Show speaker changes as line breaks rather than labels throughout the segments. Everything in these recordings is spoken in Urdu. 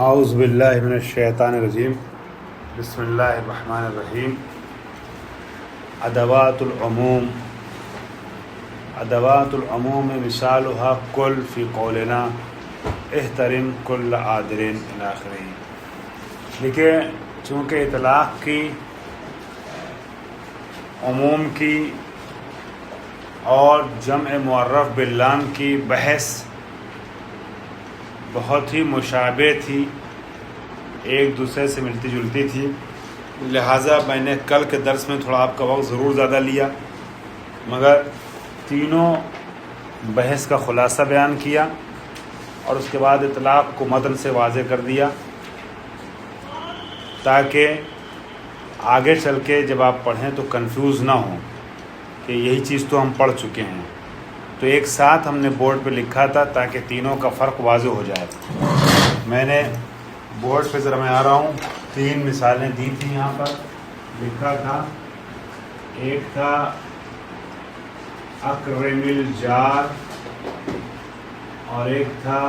اعوذ باللہ من الشیطان الرجیم بسم اللہ الرحمن الرحیم ادوات العموم مثالها کل فی قولنا احترم کل عادل الی آخرہ. دیکھیے، چونکہ اطلاق کی، عموم کی اور جمع معرف باللام کی بحث بہت ہی مشابہ تھی، ایک دوسرے سے ملتی جلتی تھی، لہٰذا میں نے کل کے درس میں تھوڑا آپ کا وقت ضرور زیادہ لیا، مگر تینوں بحث کا خلاصہ بیان کیا اور اس کے بعد اطلاق کو متن سے واضح کر دیا تاکہ آگے چل کے جب آپ پڑھیں تو کنفیوز نہ ہوں کہ یہی چیز تو ہم پڑھ چکے ہیں. تو ایک ساتھ ہم نے بورڈ پہ لکھا تھا تاکہ تینوں کا فرق واضح ہو جائے. میں نے بورڈ پہ ذرا میں آ رہا ہوں، 3 مثالیں دی تھیں، یہاں پر لکھا تھا. ایک تھا اکرم الجار اور ایک تھا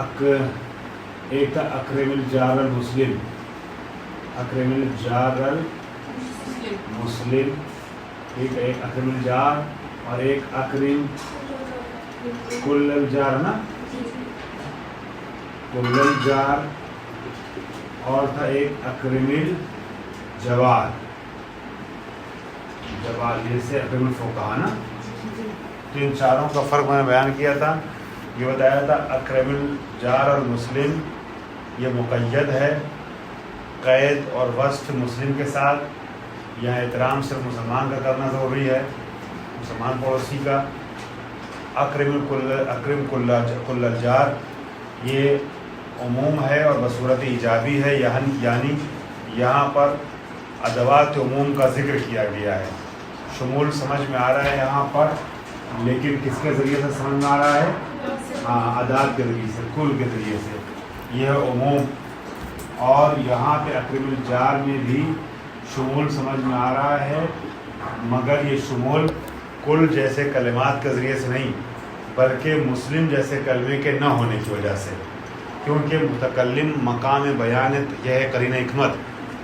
اکرم الجار المسلم. اکرم الجار المسلم، ٹھیک ہے. ایک اکرم الجار اور ایک اکرم کل الجار، نا کل الجار، اور تھا ایک اکرم الجوار، جوار جیسے اکرم الفقہاء نا. تو ان چاروں کا فرق میں نے بیان کیا تھا. یہ بتایا تھا اکرم الجار اور مسلم یہ مقید ہے، قید اور وصف مسلم کے ساتھ. یہاں احترام صرف مسلمان کا کرنا ضروری ہے، مسلمان پڑوسی کا. اکرم کل الجار یہ عموم ہے اور بصورت ایجابی ہے، یعنی یہاں پر ادوات عموم کا ذکر کیا گیا ہے. شمول سمجھ میں آ رہا ہے یہاں پر، لیکن کس کے ذریعے سے سمجھ میں آ رہا ہے؟ ادات کے ذریعے سے، کل کے ذریعے سے. یہ ہے عموم. اور یہاں پہ اکرم الجار میں بھی شمول سمجھ میں آ رہا ہے، مگر یہ شمول کل جیسے کلمات کے ذریعے سے نہیں بلکہ مسلم جیسے کلمے کے نہ ہونے کی وجہ سے، کیونکہ متکلم مقام بیان، یہ ہے قرینہ حکمت،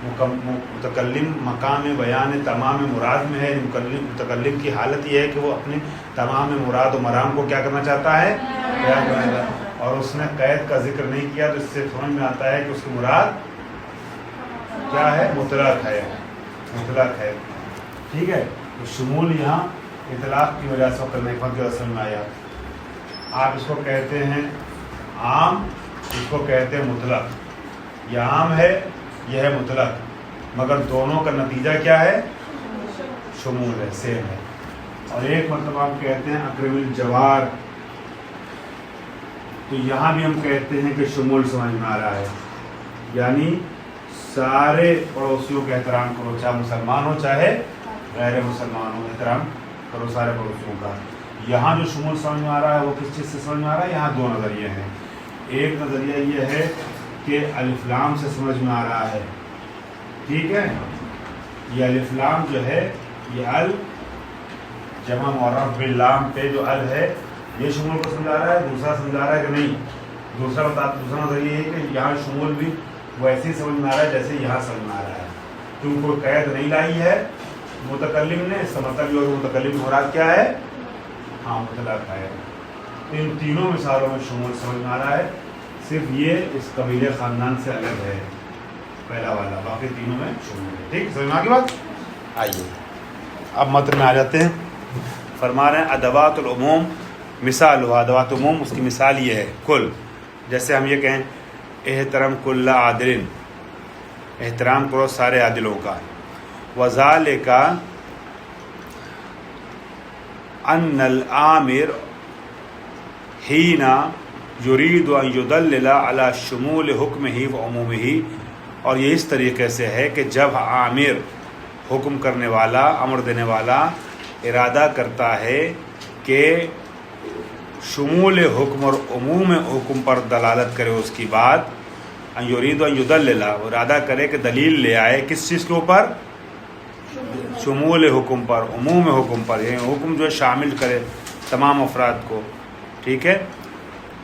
متکلم مقام بیان تمام مراد میں ہے. متکلم کی حالت یہ ہے کہ وہ اپنے تمام مراد و مرام کو کیا کرنا چاہتا ہے؟ بیان کرنا چاہتا ہے. اور اس نے قید کا ذکر نہیں کیا تو اس سے سمجھ میں آتا ہے کہ اس کی مراد کیا ہے؟ مطلق ہے، مطلق ہے. ٹھیک ہے. تو شمول یہاں اطلاق کی وجہ سے کرنے کی اصل میں آیا. آپ اس کو کہتے ہیں عام، اس کو کہتے ہیں مطلق. یہ عام ہے، یہ ہے مطلق، مگر دونوں کا نتیجہ کیا ہے؟ شمول ہے، سیم ہے. اور ایک مطلب آپ کہتے ہیں اکرم الجوار، تو یہاں بھی ہم کہتے ہیں کہ شمول سمجھ میں آ رہا ہے، یعنی سارے پڑوسیوں کا احترام کرو، چاہے مسلمان ہو چاہے غیر مسلمان ہو، احترام کرو سارے پڑوسیوں کا. یہاں جو شمول سمجھ میں آ رہا ہے وہ کس چیز سے سمجھ میں آ رہا ہے؟ یہاں 2 نظریے ہیں. ایک نظریہ یہ ہے کہ الف لام سے سمجھ میں آ رہا ہے. ٹھیک ہے. یہ الف لام جو ہے، یہ ال جمع معرف باللام پہ جو ال ہے، یہ شمول کو سمجھا رہا ہے. دوسرا سمجھا رہا ہے کہ نہیں، دوسرا نظریہ یہ ہے کہ یہاں شمول بھی ویسے ہی سمجھ میں آ رہا ہے جیسے یہاں سمجھ میں آ رہا ہے، کیونکہ کوئی قید نہیں لائی ہے متکلم نے. اس کا مطلب یہ ہوگا متکلم مراد کیا ہے؟ ہاں، مطلق ہے. ان تینوں مثالوں میں شمول سمجھ میں آ رہا ہے. صرف یہ اس قبیلے خاندان سے الگ ہے پہلا والا، باقی تینوں میں شمول ہے. ٹھیک، سمجھ میں آ گئی بات؟ آئیے اب متن میں آ جاتے ہیں. فرما رہے ہیں ادوات العموم مثال ہوا. ادوات عموم اس کی مثال یہ ہے کل. جیسے ہم یہ کہیں احترم کل عادل، احترام کرو سارے عادلوں کا. وذالک ان الامر حین یرید ان یدلل علی شمول حکمہ و عمومہ. اور یہ اس طریقے سے ہے کہ جب عامر، حکم کرنے والا، امر دینے والا ارادہ کرتا ہے کہ شمول حکم اور عموم حکم پر دلالت کرے اس کی بات، ان یرید ان یدلل، ارادہ کرے کہ دلیل لے آئے کس چیز کے اوپر؟ شمول حکم پر، عموم حکم پر. یہ حکم جو ہے شامل کرے تمام افراد کو. ٹھیک ہے.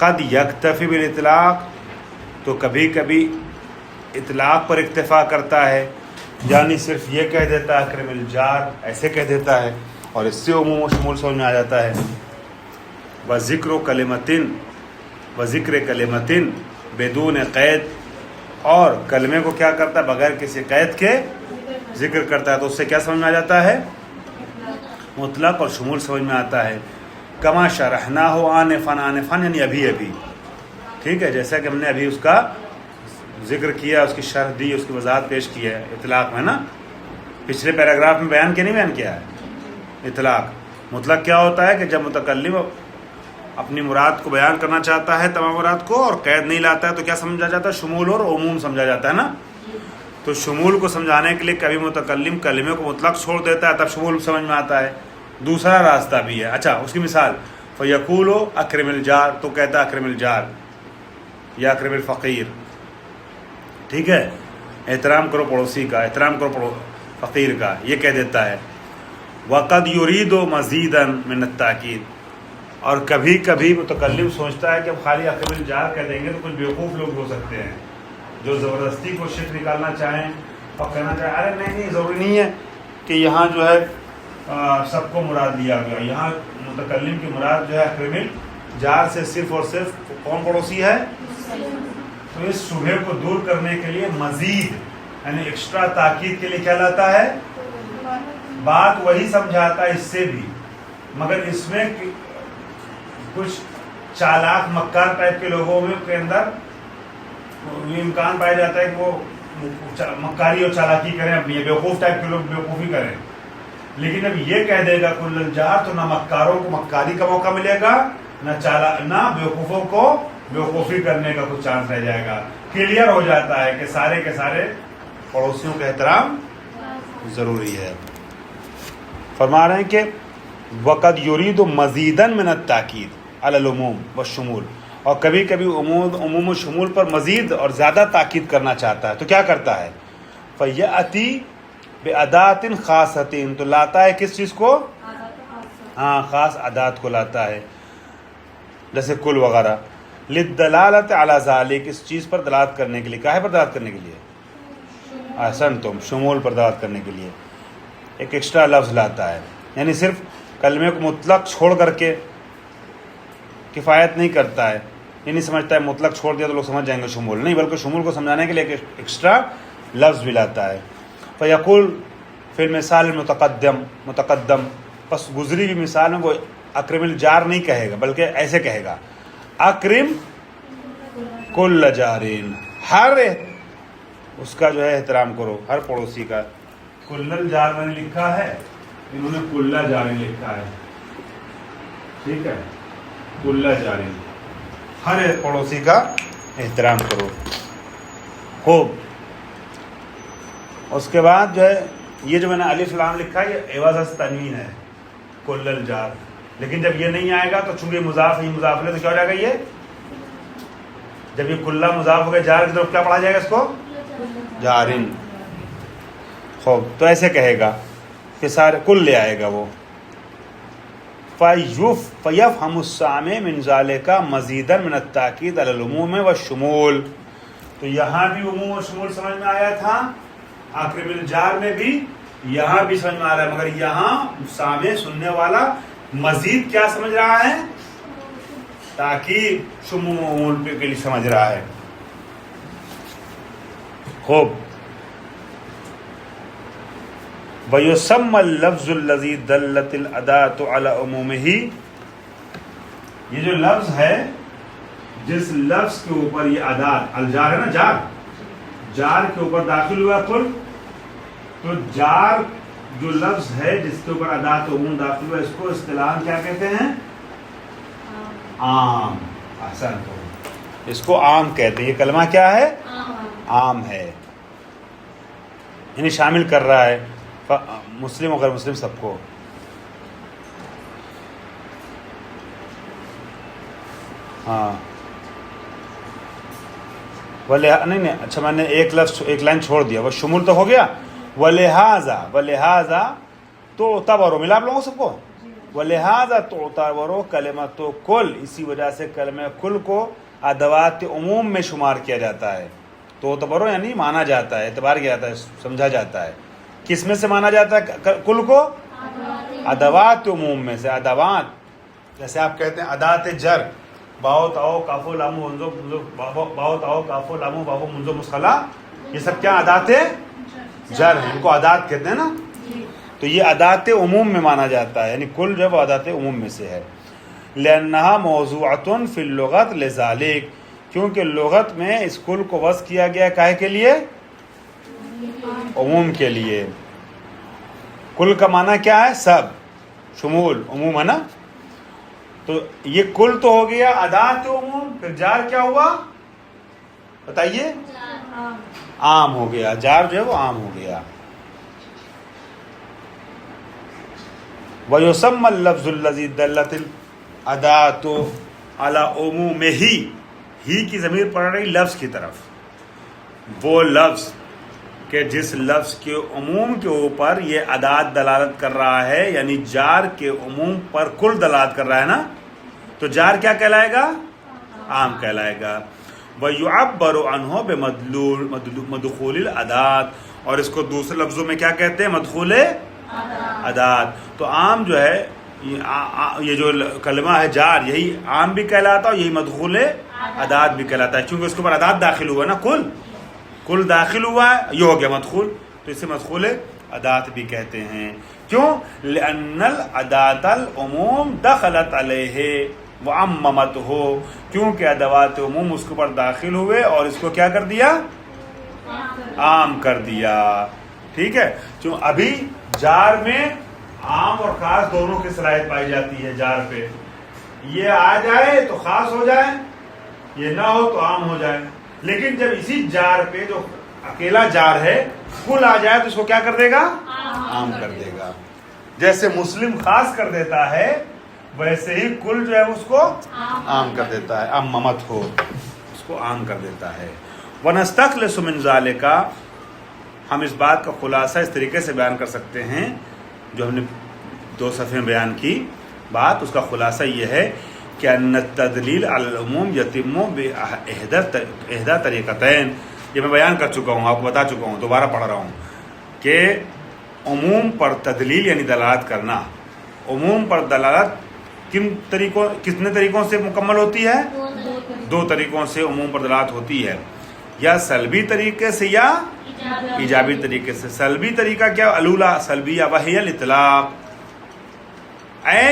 قد یکتفی بالاطلاق، تو کبھی کبھی اطلاق پر اکتفا کرتا ہے، یعنی صرف یہ کہہ دیتا ہے اکرم الجار، ایسے کہہ دیتا ہے، اور اس سے عموم و شمول سمجھ میں آ جاتا ہے۔ وذکر کلمتن بدون قید، اور کلمے کو کیا کرتا ہے؟ بغیر کسی قید کے ذکر کرتا ہے، تو اس سے کیا سمجھ میں آ جاتا ہے؟ مطلق اور شمول سمجھ میں آتا ہے۔ کما شرحنا ہو آنفن، آنفن یعنی ابھی ابھی، ٹھیک ہے، جیسا کہ ہم نے ابھی اس کا ذکر کیا، اس کی شرح دی، اس کی وضاحت پیش کی ہے اطلاق میں نا، پچھلے پیراگراف میں بیان کیا نہیں بیان کیا ہے اطلاق۔ مطلق کیا ہوتا ہے کہ جب متکلم اپنی مراد کو بیان کرنا چاہتا ہے تمام مراد کو اور قید نہیں لاتا ہے تو کیا سمجھا جاتا ہے؟ شمول اور عموم سمجھا جاتا ہے نا۔ تو شمول کو سمجھانے کے لیے کبھی متکلم کلمے کو مطلق چھوڑ دیتا ہے، تب شمول سمجھ میں آتا ہے۔ دوسرا راستہ بھی ہے، اچھا اس کی مثال فیقول اکرم الجار، تو کہتا ہے اکرم الجار یا اکرم الفقیر، ٹھیک ہے، احترام کرو پڑوسی کا، احترام کرو فقیر کا، یہ کہہ دیتا ہے۔ وقد یرید مزیدا من التاکید، اور کبھی کبھی متکلم سوچتا ہے کہ اب خالی اکرم الجار کہہ دیں گے تو کچھ بیوقوف لوگ ہو سکتے ہیں جو زبردستی کوشش نکالنا چاہیں اور کہنا چاہیں ارے نہیں ضروری نہیں ہے کہ یہاں جو ہے سب کو مراد لیا گیا، یہاں متکلم کی مراد جو ہے اکرم الجار سے صرف اور صرف کون پڑوسی ہے؟ تو اس شبہے کو دور کرنے کے لیے مزید یعنی ایکسٹرا تاکید کے لیے کیا لاتا ہے؟ بات وہی سمجھاتا ہے اس سے بھی، مگر اس میں کچھ چالاک مکار ٹائپ کے لوگوں میں کے اندر یہ امکان پایا جاتا ہے کہ وہ مکاری اور چالاکی کریں، اپنی بیوقوف ٹائپ کے لوگ بیوقوفی کریں، لیکن اب یہ کہہ دے گا کل الجار تو نہ مکاروں کو مکاری کا موقع ملے گا، نہ بیوقوفوں کو بیوقوفی کرنے کا کچھ چانس رہ جائے گا۔ کلیئر ہو جاتا ہے کہ سارے کے سارے پڑوسیوں کا احترام ضروری ہے۔ فرما رہے ہیں کہ وقد یرید مزیدا من التاکید علی العموم والشمول، اور کبھی کبھی عموم و شمول پر مزید اور زیادہ تاکید کرنا چاہتا ہے تو کیا کرتا ہے؟ فیأتی بأدات خاصۃ، تو لاتا ہے کس چیز کو؟ ہاں، خاص ادات کو لاتا ہے، جیسے کل وغیرہ، للدلالۃ علی ذالک، اس چیز پر دلالت کرنے کے لیے، کاہے پر دلالت کرنے کے لیے؟ احسنتم، شمول پر دلالت کرنے کے لیے ایک ایکسٹرا لفظ لاتا ہے، یعنی صرف کلمے کو مطلق چھوڑ کر کے کفایت نہیں کرتا ہے، یہ نہیں سمجھتا ہے مطلق چھوڑ دیا تو لوگ سمجھ جائیں گے شمول، نہیں، بلکہ شمول کو سمجھانے کے لیے ایک ایکسٹرا لفظ بھی لاتا ہے۔ فیقول فی المثال متقدم، پس گزری ہوئی مثال میں وہ اکرم الجار نہیں کہے گا بلکہ ایسے کہے گا اکرم کل جارین، ہر اس کا جو ہے احترام کرو، ہر پڑوسی کا۔ کل الجار میں نے لکھا ہے، انہوں نے کل جارین لکھا ہے، ٹھیک ہے، کل جارین، ہر پڑوسی کا احترام کرو۔ خوب، اس کے بعد جو ہے یہ جو میں نے الف لام لکھا ہے یہ عوض از تنوین ہے، کل الجار، لیکن جب یہ نہیں آئے گا تو چونکہ مضاف ہی مضاف لے تو کیا ہو جائے گا؟ یہ جب یہ کلہ مضاف ہو گیا جار کی طرف کیا پڑھا جائے گا اس کو؟ جارن۔ خوب، تو ایسے کہے گا کہ سارے کل لے آئے گا وہ۔ فَيَفْهَمُ السَّامِعُ مِنْ ذَلِكَ مَزِيدًا مِنَ التَّأْكِيدِ عَلَى الْعُمُومِ وَالشُّمُولِ، تو یہاں بھی عموم و شمول سمجھ میں آیا تھا، اکرم الجار میں بھی، یہاں بھی سمجھ میں آ رہا ہے، مگر یہاں سامع سننے والا مزید کیا سمجھ رہا ہے؟ تاکید، شمول و عموم کے لیے سمجھ رہا ہے۔ خوب، وَيُسَمَّى اللَّفْظُ الَّذِي دَلَّتِ الْأَدَاةُ عَلَى عُمُومِهِ، یہ جو لفظ ہے جس لفظ کے اوپر یہ ادات، الجار ہے نا، جار کے اوپر داخل ہوا کل، تو جار جو لفظ ہے جس کے اوپر ادات عموم داخل ہوا، اس کو اصطلاحاً کیا کہتے ہیں؟ عام۔ احسن، اس کو عام کہتے ہیں۔ یہ کلمہ کیا ہے؟ عام ہے، یعنی شامل کر رہا ہے مسلم اور غیر مسلم سب کو۔ ہاں، نہیں، اچھا میں نے ایک لفظ ایک لائن چھوڑ دیا، وہ شمول تو ہو گیا، ولہذا تو تب اور ملا آپ لوگوں سب کو، ولہذا تعتبر کلمۃ کل، اسی وجہ سے کلمہ کل کو ادوات عموم میں شمار کیا جاتا ہے. تعتبر یعنی مانا جاتا ہے، اعتبار کیا جاتا ہے، سمجھا جاتا ہے. کس میں سے مانا جاتا ہے کل کو؟ ادوات عموم میں سے. ادوات جیسے آپ کہتے ہیں ادات جر، باؤ تاؤ کافو لامو منزو، باؤ تاؤ کافو لامو بابو منزو مسخلا، یہ سب کیا ادات جر ہیں، ان کو ادات کہتے ہیں نا. تو یہ ادات عموم میں مانا جاتا ہے، یعنی کل جو ہے وہ ادات عموم میں سے ہے. لأنها موضوعۃ فی اللغت لذالک، کیونکہ لغت میں اس کل کو وضع کیا گیا کاہے کے لیے؟ عموم کے لیے. کل کا معنی کیا ہے؟ سب، شمول، عموم ہے نا. تو یہ کل تو ہو گیا ادات عموم، پھر جار کیا ہوا بتائیے؟ عام ہو گیا. جار جو ہے وہ عام ہو گیا. وَيُسَمَّى اللَّفْظُ الَّذِي دَلَّتِ الْأَدَاةُ عَلَى عُمُومِهِ، ہی کی ضمیر پڑ رہی لفظ کی طرف. وہ لفظ کہ جس لفظ کے عموم کے اوپر یہ ادات دلالت کر رہا ہے، یعنی جار کے عموم پر کل دلالت کر رہا ہے نا، تو جار کیا کہلائے گا؟ عام کہلائے گا. وَيُعَبَّرُ عَنْهُ بِمَدْخُولِ الْأَدَاةِ، اور اس کو دوسرے لفظوں میں کیا کہتے ہیں؟ مدخول ادات. تو عام جو ہے یہ جو کلمہ ہے جار، یہی عام بھی کہلاتا ہے اور یہی مدخول ادات بھی کہلاتا ہے، کیونکہ اس کے اوپر ادات داخل ہوا نا، کل داخل ہوا ہے، یہ ہو گیا مدخول، تو اسے مدخول ادات بھی کہتے ہیں. کیوں؟ لأن الادات العموم دخلت علیہ وعممتہ، کیونکہ ادوات عموم اس کے اوپر داخل ہوئے اور اس کو کیا کر دیا؟ عام کر دیا. ٹھیک ہے. جو ابھی جار میں عام اور خاص دونوں کی صلاحیت پائی جاتی ہے. جار پہ یہ آ جائے تو خاص ہو جائے، یہ نہ ہو تو عام ہو جائے. لیکن جب اسی جار پہ جو اکیلا جار ہے کل آ جائے تو اس کو کیا کر دے گا؟ عام کر دے گا. جیسے مسلم خاص کر دیتا ہے ویسے ہی کل جو ہے اس کو عام کر دیتا ہے. عممت ہو اس کو عام کر دیتا ہے. وَنَسْتَخْلِصُ مِنْ ذَلِكَ، ہم اس بات کا خلاصہ اس طریقے سے بیان کر سکتے ہیں، جو ہم نے 2 صفحے میں بیان کی بات، اس کا خلاصہ یہ ہے کہ ان التدلیل علی العموم یتم باحدى طریقتین. یہ میں بیان کر چکا ہوں، آپ کو بتا چکا ہوں، دوبارہ پڑھ رہا ہوں کہ عموم پر تدلیل یعنی دلالت کرنا، عموم پر دلالت کتنے طریقوں سے مکمل ہوتی ہے؟ 2 طریقوں سے عموم پر دلالت ہوتی ہے، یا سلبی طریقے سے یا ایجابی طریقے سے. سلبی طریقہ کیا؟ الاولی سلبیہ وہی الاطلاق، اے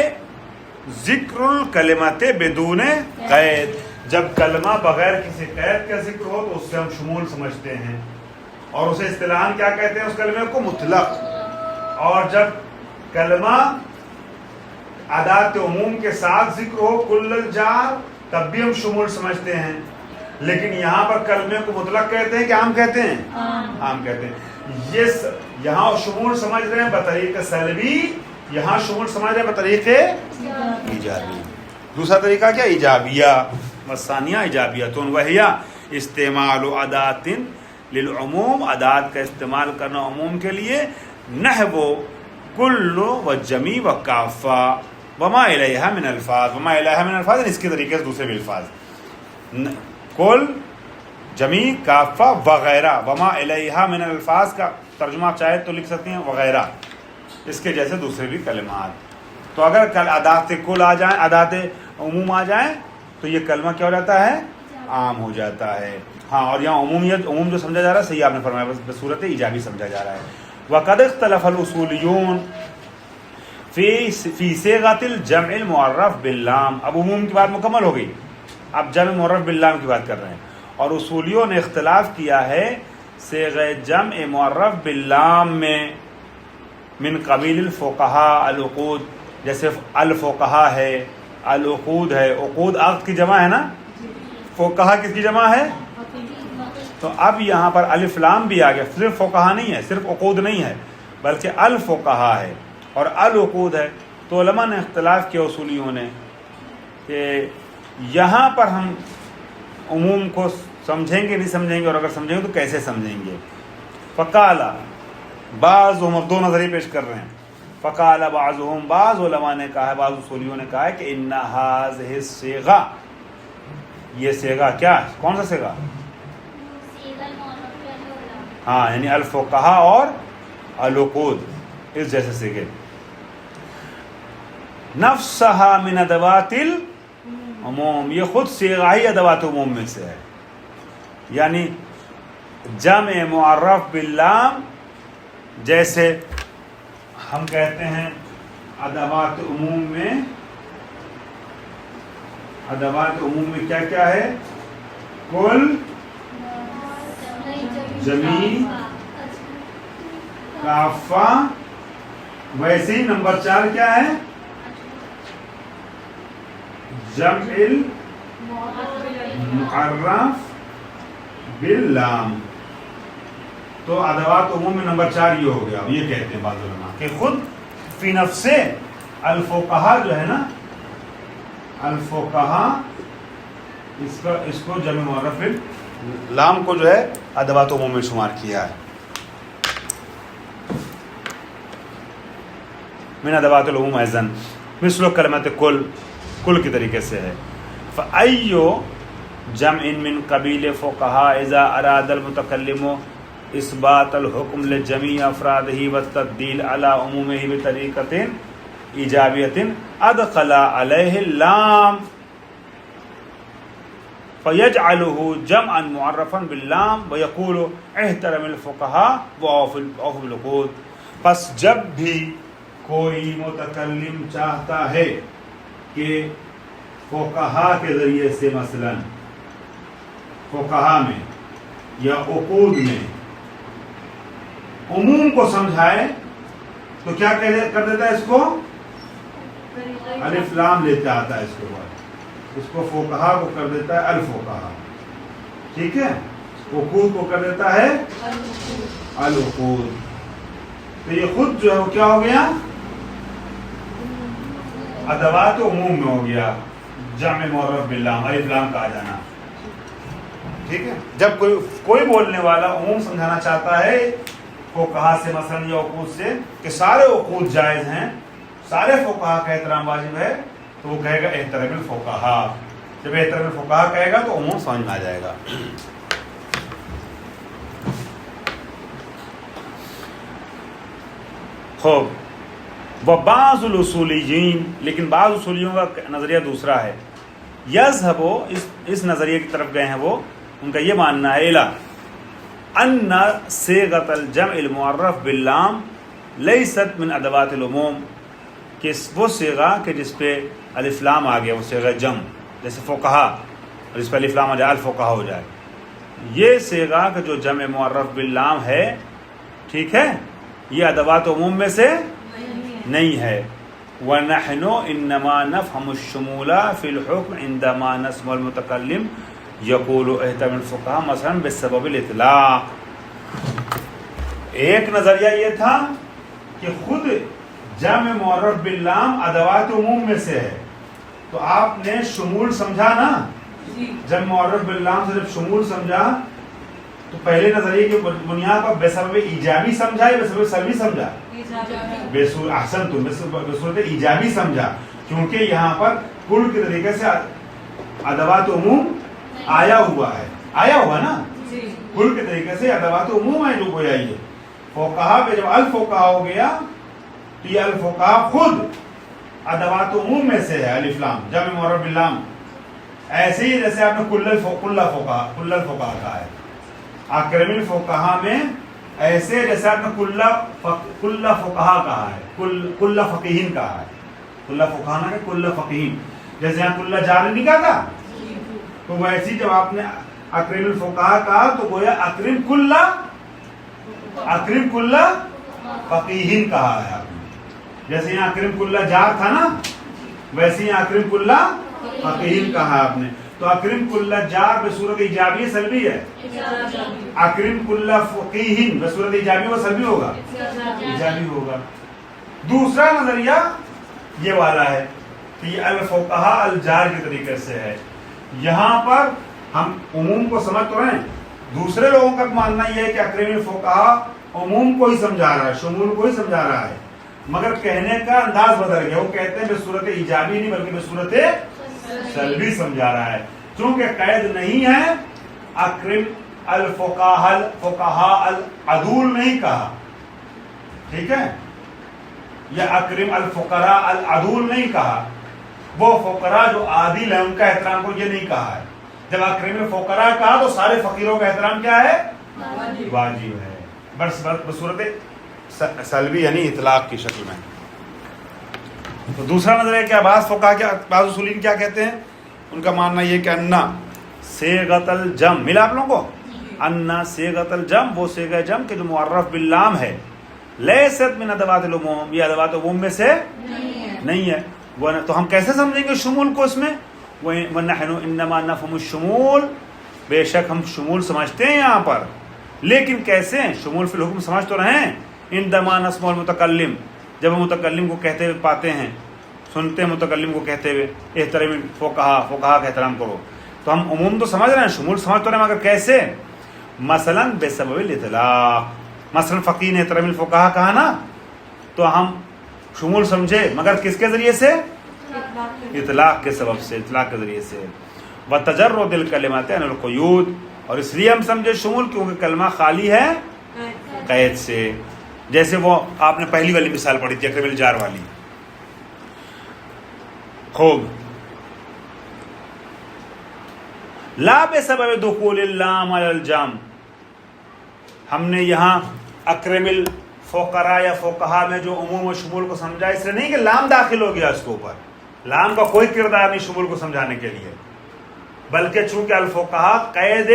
ذکر الکلمت بدون قید، جب کلمہ بغیر کسی قید کا ذکر ہو تو اس سے ہم شمول سمجھتے ہیں، اور اسے اصطلاحاً کیا کہتے ہیں؟ اس کلمے کو مطلق. اور جب کلمہ ادات عموم کے ساتھ ذکر ہو کل الجار، تب بھی ہم شمول سمجھتے ہیں. لیکن یہاں پر کلمے کو مطلق کہتے ہیں کہ عام کہتے ہیں؟ عام کہتے ہیں. یہ یہاں شمول سمجھ رہے ہیں بطریق سلبی، یہاں شمول سمجھ رہے ہیں بطریق ایجابی. دوسرا طریقہ کیا؟ ایجابیہ. والثانیہ ایجابیۃ وہی استعمال ادات للعموم، ادات کا استعمال کرنا عموم کے لیے، نحو کل و جمی و کافہ وما الیہا من الفاظ. وما الیہا من الفاظ اس کے طریقے سے دوسرے بھی الفاظ، کل، جمی، کافہ وغیرہ. وما الیہا من الفاظ کا ترجمہ آپ چاہے تو لکھ سکتے ہیں وغیرہ، اس کے جیسے دوسرے بھی کلمات. تو اگر کل ادات کل آ جائیں، ادات عموم آ جائیں تو یہ کلمہ کیا ہو جاتا ہے؟ عام ہو جاتا ہے. ہاں، اور یہاں عموم جو سمجھا جا رہا ہے صحیح آپ نے فرمایا، بس بصورت ایجابی سمجھا جا رہا ہے. وقد اختلف الاصولیون فی صیغۃ الجمع المعرف باللام. اب عموم کی بات مکمل ہو گئی، اب جمع معرف باللام کی بات کر رہے ہیں. اور اصولیوں نے اختلاف کیا ہے صیغہ جمع معرف باللام میں، من قبیل الفقہاء العقود، جیسے الفقہاء ہے، العقود ہے. عقود عقد کی جمع ہے نا، فقہاء کس کی جمع ہے؟ تو اب یہاں پر الف لام بھی آ گیا، صرف فقہاء نہیں ہے، صرف عقود نہیں ہے، بلکہ الفقہاء ہے اور العقود ہے. تو علماء نے اختلاف کیا اصولیوں نے کہ یہاں پر ہم عموم کو سمجھیں گے نہیں سمجھیں گے، اور اگر سمجھیں گے تو کیسے سمجھیں گے. فقالا بعض، ہم اب 2 نظریے پیش کر رہے ہیں. فقال بعضهم بعض علماء نے کہا ہے، بعض اصولیوں نے کہا ہے کہ ان هذه الصيغہ، یہ صیغہ کیا ہے؟ کون سا صیغہ؟ ہاں یعنی الفقہا اور العقود، اس جیسے صیغے، نفسها من ادوات العموم، یہ خود صیغہ ہی ادوات عموم میں سے ہے، یعنی جمع معرف باللام، جیسے ہم کہتے ہیں ادوات عموم میں، ادوات عموم میں کیا کیا ہے؟ کل، جمیع، کافہ، ویسے ہی نمبر 4 کیا ہے؟ جمع المعرف باللام۔ تو ادوات عموم میں نمبر 4 یہ ہو گیا، یہ کہتے ہیں بعض علماء کہ خود فی نفس الفقہا جو ہے نا، الفقہا اس کو جمع معرف باللام کو جو ہے ادوات عموم میں شمار کیا ہے، من ادوات العموم ایضا مثل کلمت کل، کل کی طریقے سے ہے۔ فأیو جمع من قبیل فقہا اذا اراد المتکلم اثبات الحکم لجمیع افرادہ والتدلیل علی عمومہ بطریقۃ ایجابیۃ ادخل علیہ اللام فیجعلہ جمعا معرفا باللام ویقول احترم الفقہاء واوف بالعقود۔ پس جب بھی کوئی متکلم چاہتا ہے کہ فقہا کے ذریعے سے مثلا فقہا میں یا عقود میں عموم کو سمجھائے تو کیا کر دیتا ہے؟ اس کو الف لام لیتے آتا ہے، اس کے بعد اس کو فقہا کو کر دیتا ہے الفقہا، ٹھیک ہے، عقود کو کر دیتا ہے العقود۔ تو یہ خود جو ہے وہ کیا ہو گیا؟ ادوات عموم میں ہو گیا، جمع معرف باللام، الف لام کا آ جانا، ٹھیک ہے۔ جب کوئی بولنے والا عموم سمجھانا چاہتا ہے فقہا سے مثلا یا عقود سے کہ سارے عقود جائز ہیں، سارے فقہا کا احترام واجب ہے، تو وہ کہے گا احترام الفقہا۔ جب احترام الفقہا کہے گا تو عموم سمجھ میں آ جائے گا۔ خوب، وبعض الاصولیین، لیکن بعض اصولیوں کا نظریہ دوسرا ہے، یذهب، اس نظریے کی طرف گئے ہیں وہ، ان کا یہ ماننا ہے الا ان صیغۃ الجمع المعرف باللام لیست من ادوات العموم، کہ وہ صیغہ کہ جس پہ الف لام آ گیا، وہ صیغہ جمع، جیسے فقہا اور اس پہ الف لام آ جائے الفقہا ہو جائے، یہ صیغہ کہ جو جمع معرف باللام ہے، ٹھیک ہے، یہ ادوات عموم میں سے نہیں ہے۔ وَنَحْنُ إِنَّمَا نَفْهَمُ الشُّمُولَ فِي الْحُكْمِ عِنْدَمَا نَسْمَعُ الْمُتَكَلِّمَ يَقُولُ احتمل الفقهاء مثلا بسبب الاطلاق۔ ایک نظریہ یہ تھا کہ خود جمع معرف باللام ادوات عموم میں سے ہے، تو آپ نے شمول سمجھا نا، جمع معرف باللام سے جب شمول سمجھا تو پہلے نظریے کی بنیاد پر بسبب ایجابی سمجھا یا بسبب سلبی سمجھا؟ احسن تم، بصورت ایجابی سمجھا، کیونکہ یہاں پر کل کے طریقے سے ادوات عموم آیا ہوا ہے، آیا ہوا نا، کل کے طریقے سے ادوات عموم ہے جو گویا یہ فقہا پہ جب الفقہا ہو گیا تو یہ الفقہا خود ادوات عموم میں سے ہے، الف لام جمع معرف باللام، ایسے ہی جیسے آپ نے کل الفقہا کہا ہے، اکرم الفقہا میں ایسے جیسے آپ نے کل فقہا کہا ہے، کل فقیہین کہا ہے، کل فقہا نہ کہ کل فقیہین، جیسے یہاں کل جار نہیں کہا تھا، تو ویسی جب آپ نے اکرم الفقہا کہا تو گویا اکرم کل فقیہین کہا ہے آپ نے، جیسے یہاں اکرم کل جار تھا نا، ویسے یہاں اکرم کل فقیہین کہا ہے آپ نے، تو اکرم کل جار بصورت ایجابی سلبی ہے، اکرم کل فقیہین بصورت ایجابی و سلبی ہوگا، ایجابی ہوگا۔ دوسرا نظریہ یہ والا ہے کہ یہ الفقہا الجار کے طریقے سے ہے، یہاں پر ہم عموم کو سمجھ تو رہے ہیں، دوسرے لوگوں کا ماننا یہ ہے کہ اکرم الفقہا عموم کو ہی سمجھا رہا ہے، شمول کو ہی سمجھا رہا ہے، مگر کہنے کا انداز بدل گیا. وہ کہتے ہیں بصورت ایجابی نہیں بلکہ بصورت سلبی سمجھا رہا ہے. چونکہ قید نہیں ہے اکرم الفقہاء العدول نہیں کہا, ٹھیک ہے, یا اکرم الفقراء العدول نہیں کہا. وہ فقراء جو عادل ہیں ان کا احترام کو یہ نہیں کہا ہے. جب اکرم الفقراء کہا تو سارے فقیروں کا احترام کیا ہے؟ واجب ہے. بس بصورت سلبی یعنی اطلاق کی شکل میں. تو دوسرا نظریہ کیا, بعض فقہا کیا, بعض اصولین کیا کہتے ہیں, ان کا ماننا یہ کہ انا صیغۃ الجم, ملا آپ لوگوں کو, انا صیغۃ الجم وہ صیغہ جم کہ جو معرف باللام ہے, لیست من ادوات العموم, یہ ادوات عموم میں سے نہیں ہے. تو ہم کیسے سمجھیں گے شمول کو اس میں؟ وَنَحْنُ إِنَّمَا نَفْهَمُ الشُّمُولَ, بے شک ہم شمول سمجھتے ہیں یہاں پر, لیکن کیسے شمول فی الحکم سمجھ تو رہے ہیں. عندما نسمع المتکلم, جب ہم متکلم کو کہتے ہوئے پاتے ہیں, سنتے ہیں متکلم کو کہتے ہوئے احترام فقہا کا احترام کرو, تو ہم عموم تو سمجھ رہے ہیں, شمول سمجھ تو رہے ہیں, مگر کیسے؟ مثلا بسبب الاطلاق, مثلا فقیہ نے احترام الفقہا کہا نا, تو ہم شمول سمجھے, مگر کس کے ذریعے سے؟ اطلاق کے سبب سے, اطلاق کے ذریعے سے. وتجرد الکلمات عن القیود, اور اس لیے ہم سمجھے شمول کیونکہ کلمہ خالی ہے قید سے. جیسے وہ آپ نے پہلی والی مثال پڑھی تھی اکرم الجار والی. خوب, لا بسبب دخول اللام علی الجم, ہم نے یہاں اکرم الفقراء یا فقہا میں جو عموم و شمول کو سمجھا اس لیے نہیں کہ لام داخل ہو گیا اس کے اوپر, لام کا کوئی کردار نہیں شمول کو سمجھانے کے لیے, بلکہ چونکہ الفقہا قید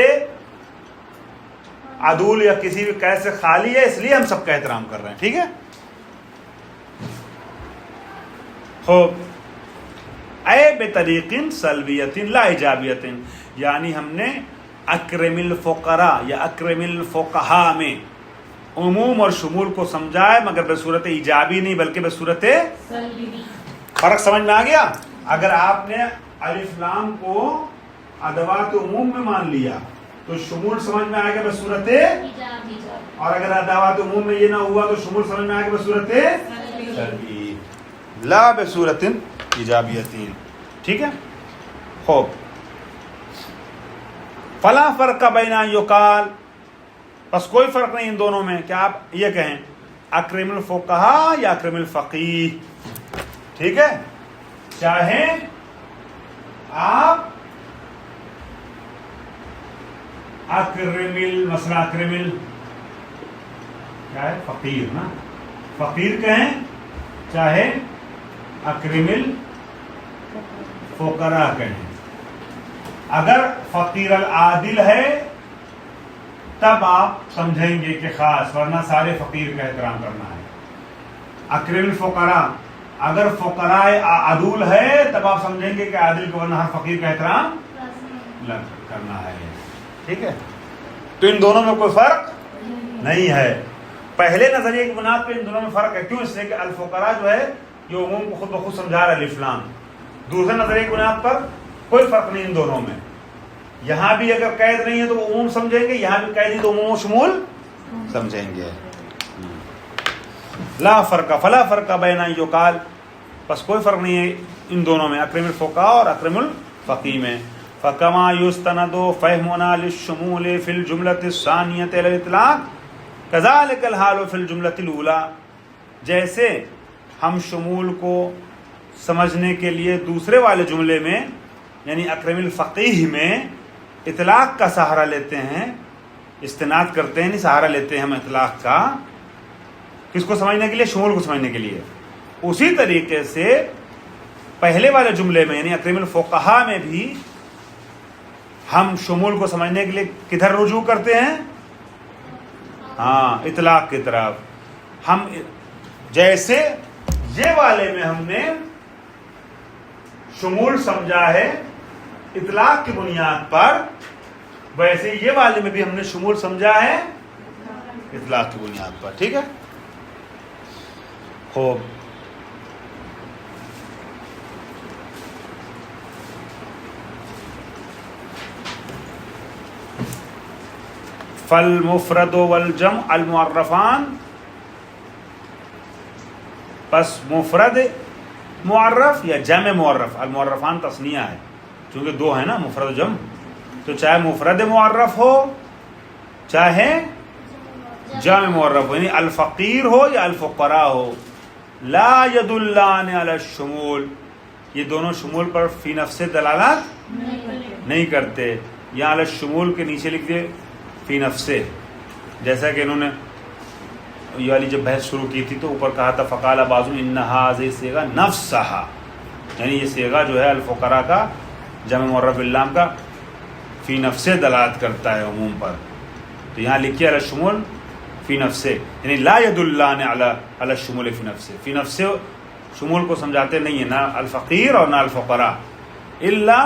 عدول یا کسی بھی قید سے خالی ہے, اس لیے ہم سب کا احترام کر رہے ہیں. ٹھیک ہے, خوب, اے بطریق سلبیت لا ایجابیت, یعنی ہم نے اکرم الفقراء یا اکرم الفقہا میں عموم اور شمول کو سمجھا ہے, مگر بصورت ایجابی نہیں بلکہ بصورت سلبی. فرق سمجھ میں آ گیا؟ اگر آپ نے الف لام کو ادوات عموم میں مان لیا تو شمول سمجھ میں آئے گا بصورت, اور اگر ادوات عموم میں یہ نہ ہوا تو شمول سمجھ میں آئے گا بصورت سلبی, لا بصورت ایجابیت. ٹھیک ہے, خوب, فلا فرق بین یقال, بس کوئی فرق نہیں ان دونوں میں کہ آپ یہ کہیں اکرم الفقہا یا اکرم الفقیہ. ٹھیک ہے, چاہیں آپ مثلا اکرم کیا ہے فقیر نا, فقیر کہیں, چاہے اکرم الفقراء کہیں. اگر فقیر العادل ہے تب آپ سمجھیں گے کہ خاص, ورنہ سارے فقیر کا احترام کرنا ہے. اکرم الفقراء اگر فقراء عدول ہے تب آپ سمجھیں گے کہ عادل کو, ورنہ ہر فقیر کا احترام کرنا ہے. ٹھیک ہے, تو ان دونوں میں کوئی فرق نہیں ہے. پہلے نظریے کی بنیاد پہ ان دونوں میں فرق ہے. کیوں؟ اس لیے کہ الفقراء جو ہے یہ عموم کو خود بخود سمجھا رہا ہے الف لام. دوسرے نظریے کی بنیاد پر کوئی فرق نہیں ان دونوں میں. یہاں بھی اگر قید نہیں ہے تو وہ عموم سمجھیں گے, یہاں بھی قید نہیں تو عموم و شمول سمجھیں گے. لا فرق فلا فرق بین یقال, بس کوئی فرق نہیں ہے ان دونوں میں, اکرم الفقہا اور اکرم الفقیہ میں. فکما یستند فہمنا للشمول فی الجملۃ الثانیۃ الی الاطلاق کذالک الحال فی الجملۃ الاولی, جیسے ہم شمول کو سمجھنے کے لیے دوسرے والے جملے میں یعنی اکرم الفقیہ میں اطلاق کا سہارا لیتے ہیں, استناد کرتے ہیں, نہیں سہارا لیتے ہیں ہم اطلاق کا, کس کو سمجھنے کے لیے؟ شمول کو سمجھنے کے لیے. اسی طریقے سے پہلے والے جملے میں یعنی اکرم الفقہا میں بھی ہم شمول کو سمجھنے کے لیے کدھر رجوع کرتے ہیں؟ ہاں, اطلاق کی طرف. ہم جیسے یہ والے میں ہم نے شمول سمجھا ہے اطلاق کی بنیاد پر, ویسے یہ والے میں بھی ہم نے شمول سمجھا ہے اطلاق کی بنیاد پر. ٹھیک ہے, خوب, فالمفرد والجمع المعرفان, پس مفرد معرف یا جمع معرف، المعرفان تثنیہ ہے چونکہ دو ہیں نا مفرد و جمع، تو چاہے مفرد معرف ہو چاہے جمع معرف ہو، یعنی الفقیر ہو یا الفقراء ہو، لا يدلان علی الشمول، یہ دونوں شمول پر فی نفس دلالت نہیں کرتے. یہاں علی الشمول کے نیچے لکھ دے فی نفس، جیسا کہ انہوں نے یہ والی جب بحث شروع کی تھی تو اوپر کہا تھا فقال بعض ان هذه صيغه نفسها، یعنی یہ صیغہ جو ہے الفقراء کا جمع معرف اللام کا فی نفس دلالت کرتا ہے عموم پر. تو یہاں لکھیے علی الشمول فی نفس، یعنی لا يدلان علی الشمول فی نفس، فی نفس شمول کو سمجھاتے نہیں ہیں، نہ الفقیر اور نہ الفقراء، الا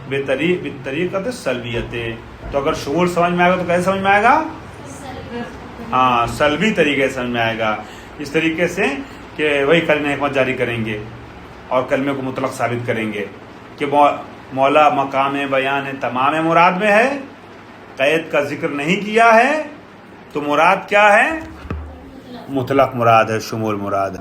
بالطریقۃ السلبیۃ. تو اگر شمول سمجھ میں آئے گا تو کیسے سمجھ میں آئے گا؟ ہاں سلبی طریقے سے سمجھ میں آئے گا، اس طریقے سے کہ وہی کلمہ حکمت جاری کریں گے اور کلمے کو مطلق ثابت کریں گے کہ مولا مقام بیان تمام مراد میں ہے، قید کا ذکر نہیں کیا ہے، تو مراد کیا ہے؟ مطلق مراد ہے، شمول مراد ہے.